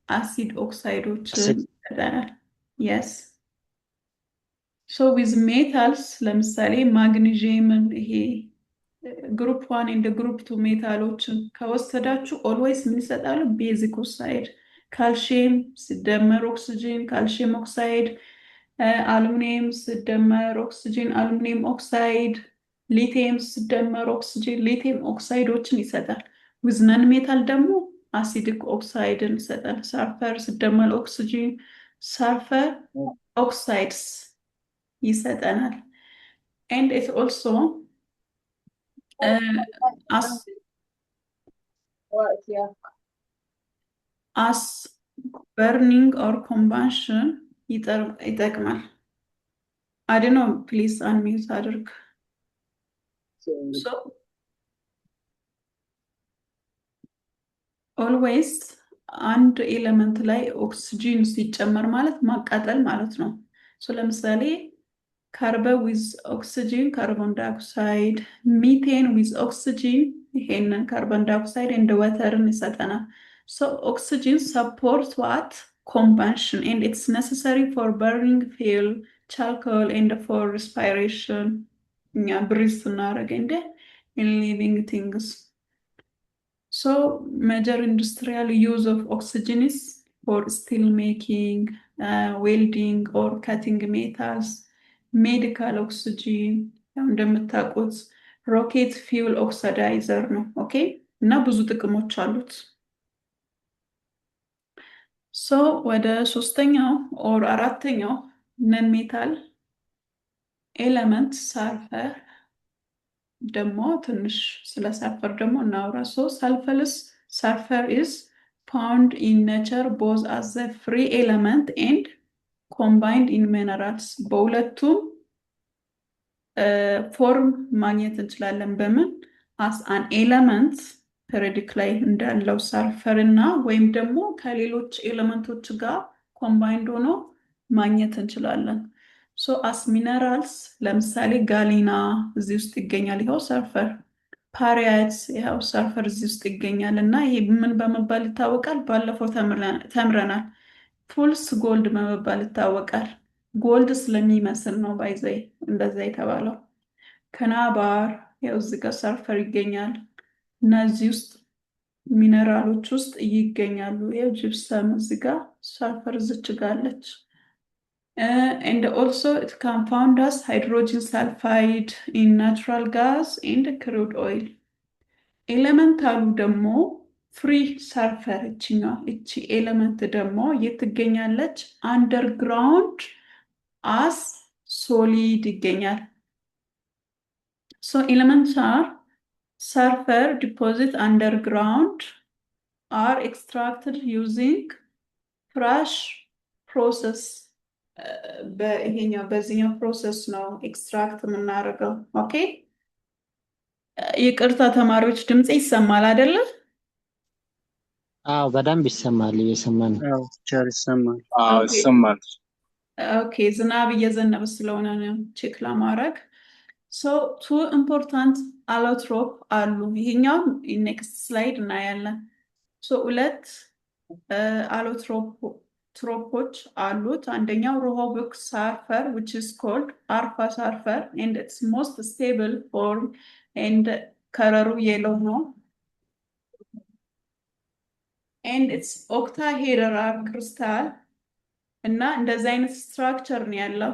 አሲድ ኦክሳይዶችን ይሰጠናል። የስ ሶ ዊዝ ሜታልስ ለምሳሌ ማግኒዥየምን ይሄ ግሩፕ ዋን እንደ ግሩፕ ቱ ሜታሎችን ከወሰዳችሁ ኦልዌይስ ምን ይሰጣሉ? ቤዚክ ኦክሳይድ። ካልሽየም ሲደመር ኦክስጅን ካልሽየም ኦክሳይድ፣ አሉሚኒየም ሲደመር ኦክስጅን አሉሚኒየም ኦክሳይድ፣ ሊቲየም ሲደመር ኦክስጅን ሊቲየም ኦክሳይዶችን ይሰጣል። ዊዝ ነን ሜታል ደግሞ አሲዲክ ኦክሳይድን ይሰጣል። ሳልፈር ሲደመር ኦክስጅን ሳልፈር ኦክሳይድስ ይሰጠናል። ኤንድ ኢት ኦልሶ as burning or combustion ይጠቅማል። I don't know, please unmute አድርግ። So always አንድ ኤሌመንት ላይ ኦክስጂን ሲጨመር ማለት ማቃጠል ማለት ነው። ሶ ለምሳሌ ካርበን ዊዝ ኦክስጂን ካርቦን ዳይኦክሳይድ፣ ሚቴን ዊዝ ኦክስጂን ይሄንን ካርቦን ዳይኦክሳይድ እንደ ወተርን ይሰጠናል። ሶ ኦክስጂን ሰፖርት ዋት combustion and it's necessary for burning fuel, charcoal and for respiration. Yeah, breathe ስናደርግ and in living things. So major industrial use of oxygen is for steel making, welding or cutting metals, medical oxygen, እንደምታውቁት rocket fuel oxidizer ነው። ኦኬ እና ብዙ ጥቅሞች አሉት። ሶ ወደ ሶስተኛው ኦር አራተኛው ነን ሜታል ኤሌመንት ሳልፈር ደግሞ ትንሽ ስለ ሳልፈር ደግሞ እናውራ። ሶ ሳልፈር ኢዝ ፋውንድ ኢን ኔቸር ቦዝ አዝ ዘ ፍሪ ኤሌመንት ኤንድ ኮምባይንድ ኢን ሚነራልስ። በሁለቱም ፎርም ማግኘት እንችላለን። በምን አስ አን ኤሌመንት ፔሪዮዲክ ላይ እንዳለው ሳልፈር እና ወይም ደግሞ ከሌሎች ኤሌመንቶች ጋር ኮምባይንድ ሆኖ ማግኘት እንችላለን። ሶ አስ ሚነራልስ ለምሳሌ ጋሊና እዚህ ውስጥ ይገኛል። ይኸው ሰልፈር። ፓሪያትስ ይኸው ሰልፈር እዚህ ውስጥ ይገኛል እና ይሄ ምን በመባል ይታወቃል? ባለፈው ተምረናል። ፉልስ ጎልድ በመባል ይታወቃል። ጎልድ ስለሚመስል ነው ባይዘይ እንደዛ የተባለው። ከናባር ይኸው እዚህ ጋር ሰልፈር ይገኛል። እነዚህ ውስጥ ሚነራሎች ውስጥ ይገኛሉ። ይኸው ጂፕሰም እዚህ ጋር ሰልፈር እዚች ጋር አለች። and also it can found as hydrogen sulfide in natural gas and crude oil. ኤሌመንታሉ ደግሞ ፍሪ ሰልፈር እቺ ኤሌመንት ደግሞ የት ትገኛለች? አንደርግራውንድ አስ ሶሊድ ይገኛል። ሶ ኤሌመንትስ አር sulfur deposit underground are extracted using fresh process. በዚህኛው ፕሮሰስ ነው ኤክስትራክት የምናደርገው። ኦኬ ይቅርታ ተማሪዎች ድምጽ ይሰማል አይደለ? አዎ በደንብ ይሰማል። እየሰማን ነው። አዎ ቻር ይሰማል። አዎ ይሰማል። ኦኬ ዝናብ እየዘነበ ስለሆነ ነው ቼክ ለማድረግ። ሶ ቱ ኢምፖርታንት አሎትሮፕ አሉ። ይሄኛው ኔክስት ስላይድ እናያለን። ሶ ሁለት አሎትሮፖች አሉት። አንደኛው ሮሆቢክ ሳልፈር which is called alpha sulfur and its most stable form and ከለሩ yellow ነው and its octahedral crystal እና እንደዚህ አይነት ስትራክቸር ነው ያለው።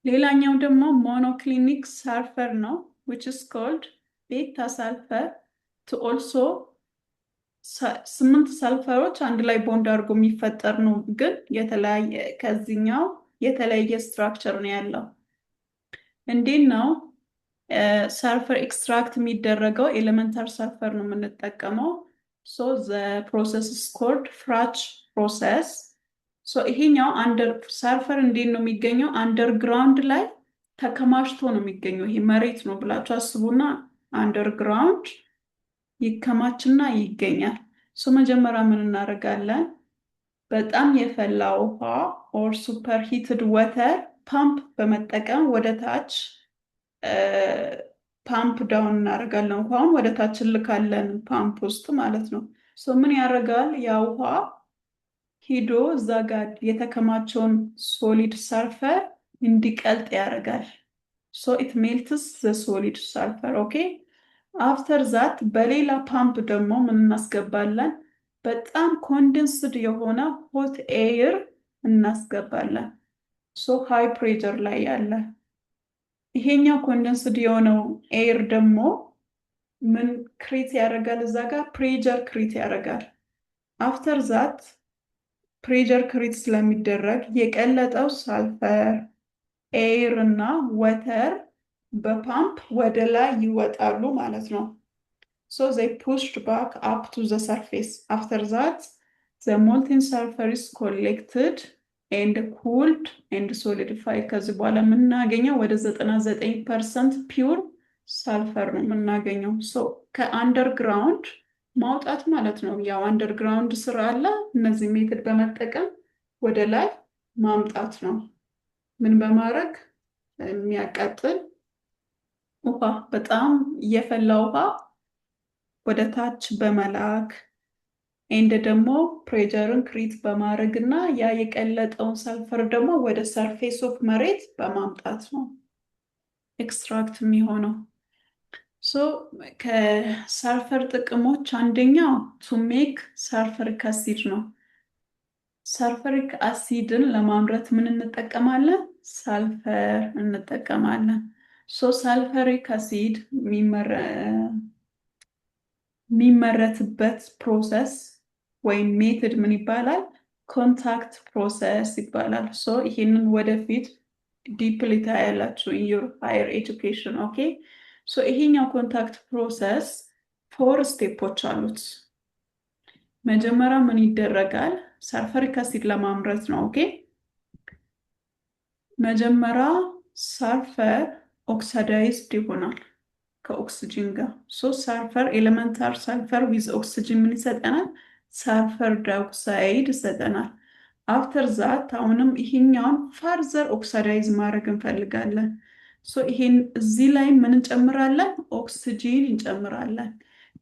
ሌላኛው ደግሞ ሞኖክሊኒክ ሳልፈር ነው which is called beta sulfur to also 8 ሰልፈሮች አንድ ላይ ቦንድ አድርጎ የሚፈጠር ነው፣ ግን የተለያየ ከዚህኛው የተለያየ ስትራክቸር ነው ያለው። እንዴት ነው ሰልፈር ኤክስትራክት የሚደረገው? ኤሌመንታል ሰልፈር ነው የምንጠቀመው። ሶ the process is called Fratch process. ሶ ይሄኛው ሰልፈር እንዴት ነው የሚገኘው? አንደርግራውንድ ላይ ተከማችቶ ነው የሚገኘው። ይሄ መሬት ነው ብላችሁ አስቡና አንደርግራውንድ ይከማችና ይገኛል። መጀመሪያ ምን እናደርጋለን? በጣም የፈላ ውሃ ኦር ሱፐር ሂትድ ወተር ፓምፕ በመጠቀም ወደ ታች ፓምፕ ዳውን እናደርጋለን። ውሃውን ወደ ታች ልካለን ፓምፕ ውስጥ ማለት ነው። ምን ያደርጋል? ያ ውሃ ሂዶ እዛ ጋር የተከማቸውን ሶሊድ ሰልፈር እንዲቀልጥ ያደርጋል። ኢት ሜልትስ ዘ ሶሊድ ሰልፈር። ኦኬ። አፍተር ዛት በሌላ ፓምፕ ደግሞ ምን እናስገባለን? በጣም ኮንደንስድ የሆነ ሆት ኤር እናስገባለን። ሃይ ፕሬጀር ላይ ያለ ይሄኛው ኮንደንስድ የሆነው ኤር ደግሞ ምን ክሬት ያደርጋል? እዛ ጋር ፕሬጀር ክሬት ያደርጋል። አፍተር ዛት ፕሬጀር ክሬት ስለሚደረግ የቀለጠው ሳልፈር ኤር እና ወተር በፓምፕ ወደ ላይ ይወጣሉ ማለት ነው። they pushed back up to the surface. After that, the molten sulfur is collected and cooled and solidified. ከዚህ በኋላ የምናገኘው ወደ 99% ፒውር ሳልፈር ነው የምናገኘው። ከአንደርግራውንድ ማውጣት ማለት ነው። ያው አንደርግራውንድ ስራ አለ። እነዚህ ሜትድ በመጠቀም ወደ ላይ ማምጣት ነው። ምን በማድረግ? የሚያቃጥል ውሃ፣ በጣም የፈላ ውሃ ወደ ታች በመላክ ኤንድ ደግሞ ፕሬጀርን ክሪት በማድረግ እና ያ የቀለጠውን ሰልፈር ደግሞ ወደ ሰርፌስ ኦፍ መሬት በማምጣት ነው ኤክስትራክት የሚሆነው። ከሰልፈር ጥቅሞች አንደኛው ቱ ሜክ ሰልፈሪክ አሲድ ነው። ሰልፈሪክ አሲድን ለማምረት ምን እንጠቀማለን? ሰልፈር እንጠቀማለን። ሰልፈሪክ አሲድ የሚመረትበት ፕሮሰስ ወይም ሜትድ ምን ይባላል? ኮንታክት ፕሮሰስ ይባላል። ይህንን ወደፊት ዲፕሊ ታያላችሁ ኢን ዩር ሃየር ኤጁኬሽን። ኦኬ። ይሄኛው ኮንታክት ፕሮሰስ 4 ስቴፖች አሉት። መጀመሪያ ምን ይደረጋል? ሰልፈሪክ አሲድ ለማምረት ነው። ኦኬ። መጀመሪያ ሰልፈር ኦክሳዳይዝድ ይሆናል ከኦክስጂን ጋር። ሰልፈር ኤሌመንታር ሰልፈር ዊዝ ኦክስጂን ምን ይሰጠናል? ሰልፈር ዳይኦክሳይድ ይሰጠናል። አፍተር ዛት አሁንም ይሄኛውን ፋርዘር ኦክሳዳይዝ ማድረግ እንፈልጋለን። ይሄን እዚህ ላይ ምን እንጨምራለን? ኦክስጂን እንጨምራለን።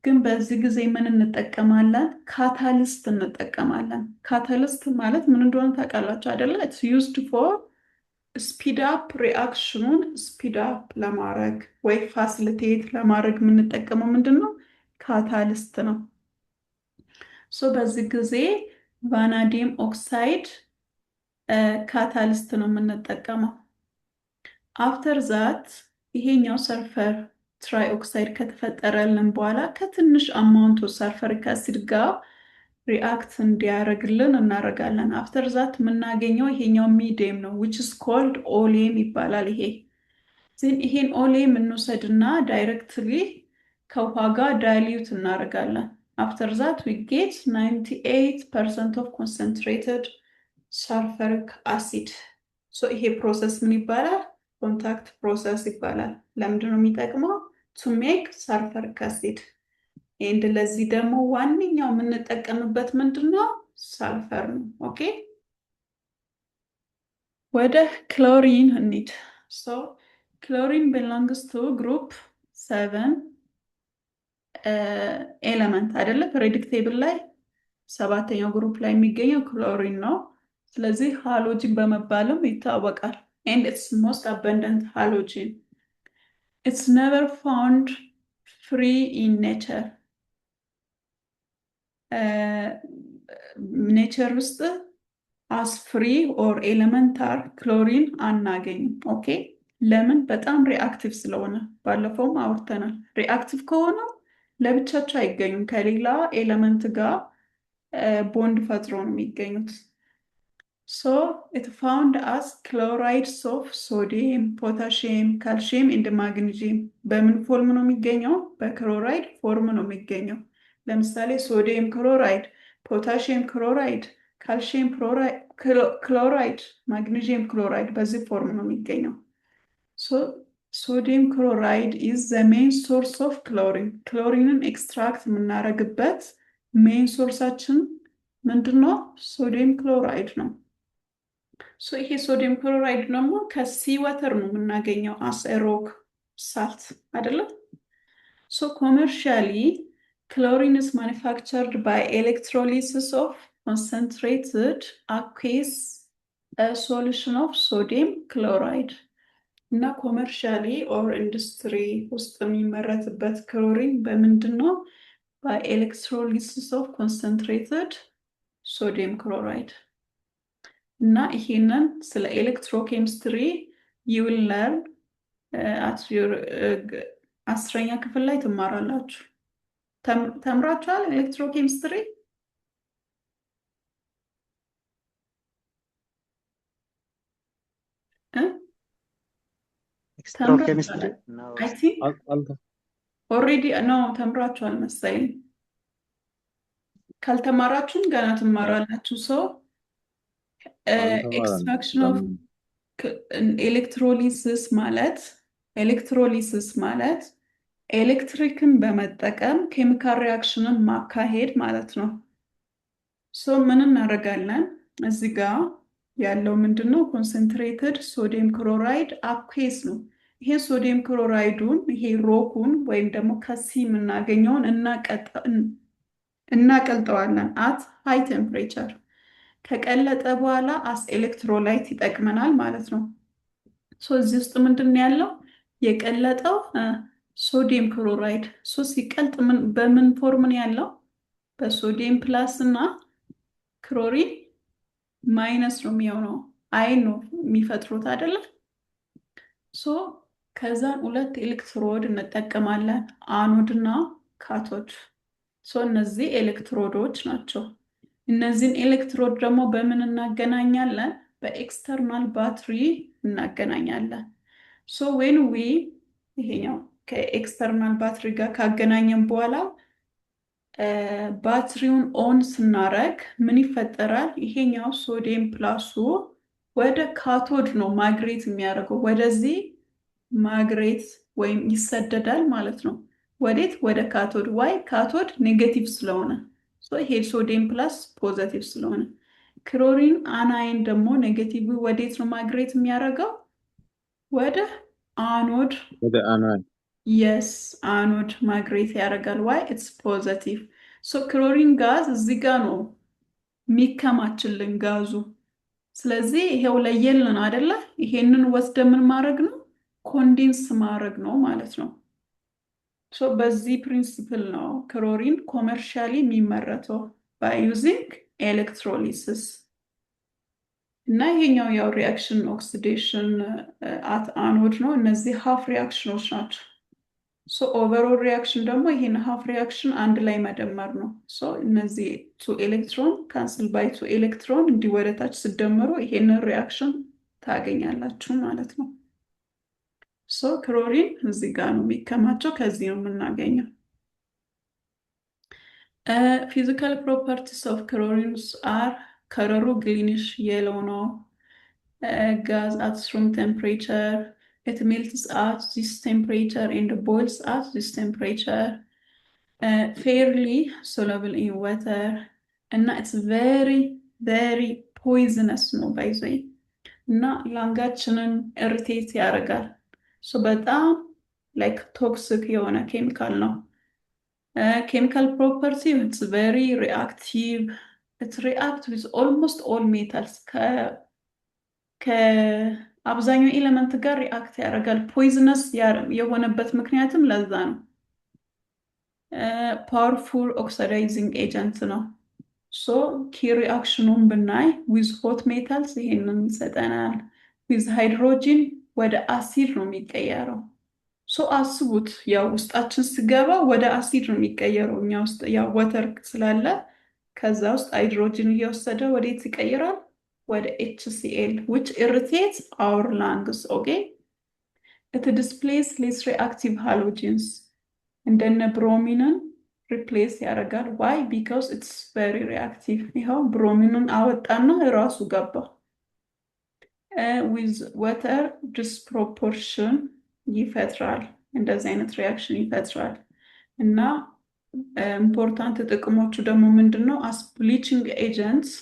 ግን በዚህ ጊዜ ምን እንጠቀማለን? ካታሊስት እንጠቀማለን። ካታሊስት ማለት ምን እንደሆነ ታውቃላችሁ አይደለ? ኢትስ ዩዝድ ፎር ስፒድ አፕ ሪአክሽኑን ስፒድ አፕ ለማድረግ ወይ ፋሲሊቴት ለማድረግ የምንጠቀመው ምንድን ነው? ካታሊስት ነው። በዚህ ጊዜ ቫናዲየም ኦክሳይድ ካታሊስት ነው የምንጠቀመው። አፍተር ዛት ይሄኛው ሰልፈር ትራይ ኦክሳይድ ከተፈጠረልን በኋላ ከትንሽ አማውንቱ ሰልፈሪክ አሲድ ጋር ሪአክት እንዲያደርግልን እናደርጋለን። አፍተር ዛት የምናገኘው ይሄኛው ሚዲየም ነው which is called ኦሌም ይባላል። ይሄን ኦሌም እንውሰድና ዳይሬክትሊ ከውሃ ጋር ዳይሊዩት እናደርጋለን። አፍተር ዛት we get 98% of concentrated sulfuric acid. ይሄ ፕሮሰስ ምን ይባላል? ኮንታክት ፕሮሰስ ይባላል። ለምንድን ነው የሚጠቅመው? to make sulfuric acid። ኤንድ ለዚህ ደግሞ ዋነኛው የምንጠቀምበት ምንድነው? ሰልፈር ነው። ኦኬ። ወደ ክሎሪን እንሂድ። ክሎሪን belongs to group 7 ኤሌመንት አይደለ? ፔሪዮዲክ ቴብል ላይ 7ኛው ግሩፕ ላይ የሚገኘው ክሎሪን ነው። ስለዚህ ሃሎጂን በመባልም ይታወቃል። and it's most abundant halogen. It's never found free in nature. ኔቸር ውስጥ አስ ፍሪ ኦር ኤሌመንታር ክሎሪን አናገኝም። ኦኬ። ለምን? በጣም ሪአክቲቭ ስለሆነ ባለፈውም አውርተናል። ሪአክቲቭ ከሆነ ለብቻቸው አይገኙም፣ ከሌላ ኤሌመንት ጋር ቦንድ ፈጥሮ ነው የሚገኙት። it found as chlorides of sodium, potassium, calcium and magnesium. በምን ፎርም ነው የሚገኘው? በክሎራይድ ፎርም ነው የሚገኘው። ለምሳሌ ሶዲየም ክሎራይድ፣ ፖታሲየም ክሎራይድ፣ ካልሲየም ክሎራይድ፣ ማግኔዚየም ክሎራይድ በዚህ ፎርም ነው የሚገኘው። ሶ ሶዲየም ክሎራይድ ኢዝ ዘ ሜን ሶርስ ኦፍ ክሎሪን። ክሎሪንን ኤክስትራክት የምናደርግበት ሜን ሶርሳችን ምንድን ነው? ሶዲየም ክሎራይድ ነው። ሶ ይሄ ሶዲየም ክሎራይድ ደግሞ ከሲ ወተር ነው የምናገኘው አስ ሮክ ሳልት አይደለም። ሶ ኮመርሻሊ ክሎሪን is manufactured by electrolysis of concentrated aqueous solution of sodium chloride እና ኮመርሻሊ ኦር ኢንዱስትሪ ውስጥ የሚመረትበት ክሎሪን በምንድን ነው? by electrolysis of concentrated sodium chloride እና ይሄንን ስለ ኤሌክትሮኬሚስትሪ you will learn at your 10ኛ ክፍል ላይ ትማራላችሁ። ተምራችኋል ኤሌክትሮኬሚስትሪ? ኤሌክትሮኬሚስትሪ አይ ቲንክ ኦልሬዲ ነው ተምራችኋል መሰለኝ። ካልተማራችሁም ገና ትማራላችሁ። ሰው ኤክስትራክሽን ኦፍ ኤሌክትሮሊሲስ ማለት ኤሌክትሪክን በመጠቀም ኬሚካል ሪያክሽንን ማካሄድ ማለት ነው። ሶ ምን እናደርጋለን? እዚህ ጋር ያለው ምንድን ነው? ኮንሰንትሬትድ ሶዲየም ክሎራይድ አኩዌስ ነው። ይሄ ሶዲየም ክሎራይዱን ይሄ ሮኩን ወይም ደግሞ ከሲ የምናገኘውን እናቀልጠዋለን አት ሃይ ቴምፕሬቸር። ከቀለጠ በኋላ አስ ኤሌክትሮላይት ይጠቅመናል ማለት ነው። ሶ እዚህ ውስጥ ምንድን ነው ያለው? የቀለጠው ሶዲየም ክሎራይድ። ሶ ሲቀልጥ በምን ፎርም ነው ያለው? በሶዲየም ፕላስ እና ክሎሪን ማይነስ ነው የሚሆነው። አይን ነው የሚፈጥሩት አይደለም። ሶ ከዛን 2 ኤሌክትሮድ እንጠቀማለን፣ አኖድ እና ካቶድ። ሶ እነዚህ ኤሌክትሮዶች ናቸው። እነዚህን ኤሌክትሮድ ደግሞ በምን እናገናኛለን? በኤክስተርናል ባትሪ እናገናኛለን። ሶ ዌን ዊ ይሄኛው ከኤክስተርናል ባትሪ ጋር ካገናኘን በኋላ ባትሪውን ኦን ስናረግ ምን ይፈጠራል? ይሄኛው ሶዲየም ፕላሱ ወደ ካቶድ ነው ማግሬት የሚያደርገው። ወደዚህ ማግሬት ወይም ይሰደዳል ማለት ነው። ወዴት? ወደ ካቶድ። ዋይ? ካቶድ ኔጌቲቭ ስለሆነ፣ ይሄ ሶዲየም ፕላስ ፖዘቲቭ ስለሆነ። ክሎሪን አናይን ደግሞ ኔጌቲቭ ወዴት ነው ማግሬት የሚያደርገው? ወደ አኖድ። ወደ አኖድ። የስ አኖድ ማግሬት ያደርጋል። ዋይ? ኢትስ ፖዘቲቭ። ክሎሪን ጋዝ እዚህ ጋር ነው የሚከማችልን ጋዙ። ስለዚህ ይሄው ለየልን አይደለ? ይሄንን ወስደ ምን ማድረግ ነው? ኮንዴንስ ማድረግ ነው ማለት ነው። በዚህ ፕሪንሲፕል ነው ክሎሪን ኮመርሻሊ የሚመረተው ባይ ዩዚንግ ኤሌክትሮሊሲስ። እና ይሄኛው ያው ሪአክሽን ኦክሲዴሽን አት አኖድ ነው። እነዚህ ሀፍ ሪአክሽኖች ናቸው። ኦቨርኦል ሪአክሽን ደግሞ ይሄን ሀፍ ሪአክሽን አንድ ላይ መደመር ነው። እነዚህ 2 ኤሌክትሮን ካንስል ባይ 2 ኤሌክትሮን እንዲህ ወደታች ስደምሩ ይሄንን ሪአክሽን ታገኛላችሁ ማለት ነው። ክሎሪን እዚህ ጋር ነው የሚከማቸው፣ ከዚህ ነው የምናገኘው። ፊዚካል ፕሮፐርቲስ ኦፍ ክሎሪንስ አር ከለሩ ግሪኒሽ የሎ ነው። ጋዝ አት ሩም ቴምፕሬቸር it melts at this temperature and boils at this temperature, fairly soluble in water, and it's very very poisonous ነው by the way እና ላንጋችንን ኢሪቴት ያደርጋል። በጣም like toxic የሆነ ኬሚካል ነው። chemical property, it's very reactive. It reacts with almost all metals. ከአብዛኛው ኤሌመንት ጋር ሪአክት ያደርጋል። ፖይዝነስ የሆነበት ምክንያትም ለዛ ነው። ፓወርፉል ኦክሲዳይዚንግ ኤጀንት ነው። ኪ ሪአክሽኑን ብናይ ዊዝ ሆት ሜታልስ ይሄንን ይሰጠናል። ዊዝ ሃይድሮጂን ወደ አሲድ ነው የሚቀየረው። አስቡት፣ ያው ውስጣችን ሲገባ ወደ አሲድ ነው የሚቀየረው። እኛ ውስጥ ያው ወተር ስላለ ከዛ ውስጥ ሃይድሮጂን እየወሰደ ወዴት ይቀይራል? ወደ HCl, which irritates our lungs. Okay, it displays less reactive halogens እንደነ ብሮሚንን ሪፕሌስ ያደርጋል። why? because it's very reactive. ይኸው ብሮሚንን አወጣና ራሱ ገባ። ዊዝ ወተር ዲስፕሮፖርሽን ይፈጥራል። እንደዚህ አይነት ሪያክሽን ይፈጥራል እና ኢምፖርታንት ጥቅሞቹ ደግሞ ምንድን ነው? አስ ብሊቺንግ ኤጀንትስ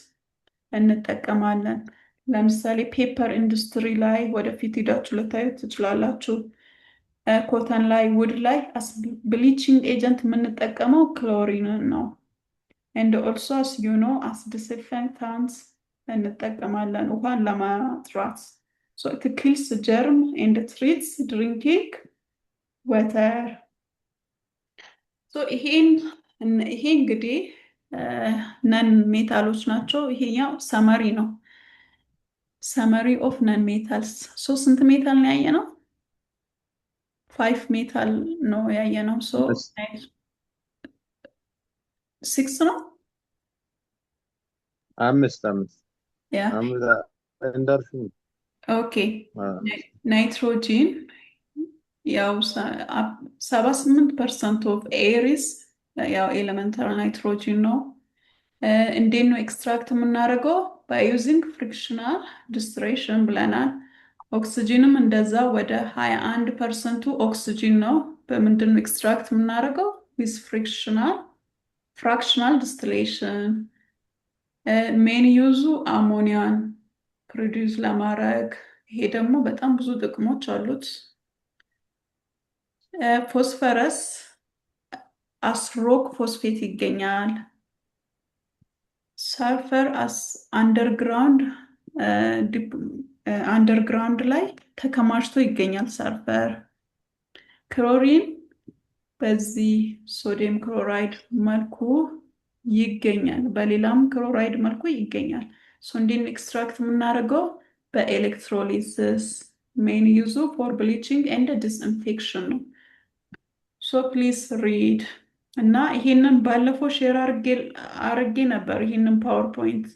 እንጠቀማለን። ለምሳሌ ፔፐር ኢንዱስትሪ ላይ ወደፊት ሂዳችሁ ልታዩት ትችላላችሁ። ኮተን ላይ፣ ውድ ላይ አስ ብሊቺንግ ኤጀንት የምንጠቀመው ክሎሪንን ነው። ኤንድ ኦልሶ አስ ዩ ኖ አስ ዲስኢንፌክታንትስ እንጠቀማለን ውሃን ለማጥራት። ሶ ኢት ኪልስ ጀርም ኤንድ ትሪትስ ድሪንኪንግ ወተር። ሶ ይሄ እንግዲህ ነን ሜታሎች ናቸው። ይሄኛው ሰመሪ ነው። ሰመሪ ኦፍ ነን ሜታልስ። ሶ ስንት ሜታል ነው ያየ ነው? 5 ሜታል ነው ያየ ነው። ሶ 6 ነው። አምስት ያ እንዳልሽኝ። ኦኬ። ናይትሮጂን ያው 78% ኦፍ ኤሪስ ያው ኤሌመንታል ናይትሮጂን ነው። እንዴት ነው ኤክስትራክት የምናደርገው? ባይ ዩዚንግ ፍሪክሽናል ዲስትሬሽን ብለናል። ኦክሲጂንም እንደዛ ወደ 21%ቱ ኦክሲጂን ነው። በምንድን ነው ኤክስትራክት የምናደርገው? ዊዝ ፍራክሽናል ዲስቲሌሽን። ሜን ዩዙ አሞኒያን ፕሮዲውስ ለማድረግ። ይሄ ደግሞ በጣም ብዙ ጥቅሞች አሉት። ፎስፈረስ አስ ሮክ ፎስፌት ይገኛል። ሰልፈር አስ አንደርግራውንድ ላይ ተከማችቶ ይገኛል ሰልፈር። ክሎሪን በዚህ ሶዲየም ክሎራይድ መልኩ ይገኛል፣ በሌላም ክሎራይድ መልኩ ይገኛል። ሶ እንዴት ኤክስትራክት የምናደርገው? በኤሌክትሮሊሲስ። ሜን ዩዙ ፎር ብሊቺንግ ኤንድ ዲስኢንፌክሽን ነው። ሶ ፕሊዝ ሪድ። እና ይሄንን ባለፈው ሼር አርጌ ነበር ይሄንን ፓወርፖይንት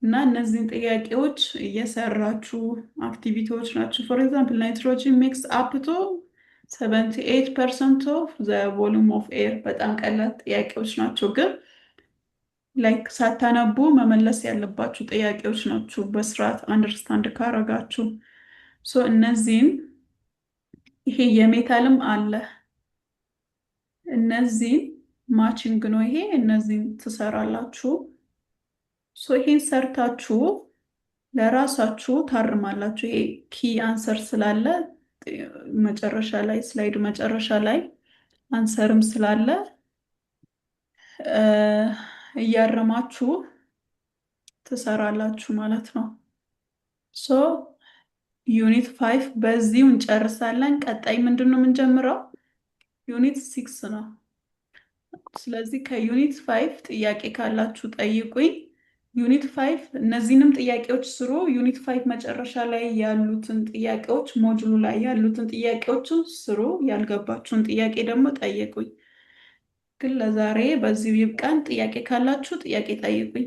እና እነዚህን ጥያቄዎች እየሰራችሁ አክቲቪቲዎች ናቸው። ፎር ኤግዛምፕል ናይትሮጂን ሜክስ አፕ ቱ 78% ኦፍ ዘ ቮሉም ኦፍ ኤር። በጣም ቀላል ጥያቄዎች ናቸው፣ ግን ላይክ ሳታነቡ መመለስ ያለባችሁ ጥያቄዎች ናቸው በስርዓት አንደርስታንድ ካረጋችሁ። ሶ እነዚህን ይሄ የሜታልም አለ፣ እነዚህን ማቺንግ ነው ይሄ። እነዚህን ትሰራላችሁ። ሶ ይሄን ሰርታችሁ ለራሳችሁ ታርማላችሁ። ይሄ ኪ አንሰር ስላለ መጨረሻ ላይ ስላይድ መጨረሻ ላይ አንሰርም ስላለ እያረማችሁ ትሰራላችሁ ማለት ነው። ሶ ዩኒት 5 በዚሁ እንጨርሳለን። ቀጣይ ምንድን ነው የምንጀምረው? ዩኒት 6 ነው። ስለዚህ ከዩኒት 5 ጥያቄ ካላችሁ ጠይቁኝ። ዩኒት 5 እነዚህንም ጥያቄዎች ስሩ። ዩኒት 5 መጨረሻ ላይ ያሉትን ጥያቄዎች፣ ሞጁሉ ላይ ያሉትን ጥያቄዎች ስሩ። ያልገባችሁን ጥያቄ ደግሞ ጠይቁኝ። ግን ለዛሬ በዚሁ ይብቃን። ጥያቄ ካላችሁ ጥያቄ ጠይቁኝ።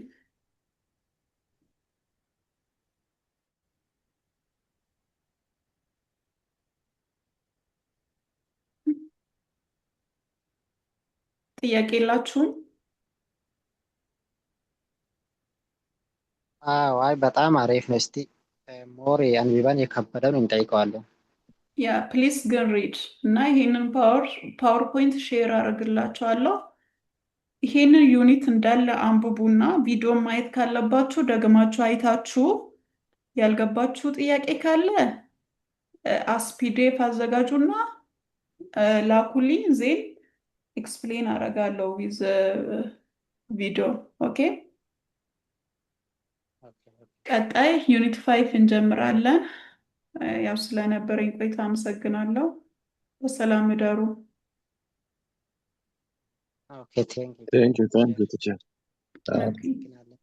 ጥያቄ የላችሁም? አዎ፣ አይ በጣም አሪፍ ነው። እስቲ ሞር አንቢባን የከበደውን እንጠይቀዋለን። ያ ፕሊስ ግን ሪድ እና ይሄንን ፓወርፖይንት ሼር አደርግላችኋለሁ። ይሄንን ዩኒት እንዳለ አንብቡና ቪዲዮ ማየት ካለባችሁ ደግማችሁ አይታችሁ ያልገባችሁ ጥያቄ ካለ አስፒዴፍ አዘጋጁና ላኩልኝ። ዜን ኤክስፕሌን አደርጋለሁ ዊዝ ቪዲዮ። ኦኬ። ቀጣይ ዩኒት 5 እንጀምራለን። ያው ስለነበረኝ ቆይታ አመሰግናለሁ። በሰላም እደሩ። ኦኬ፣ ቴንክ ዩ ቲቸር። አመሰግናለሁ።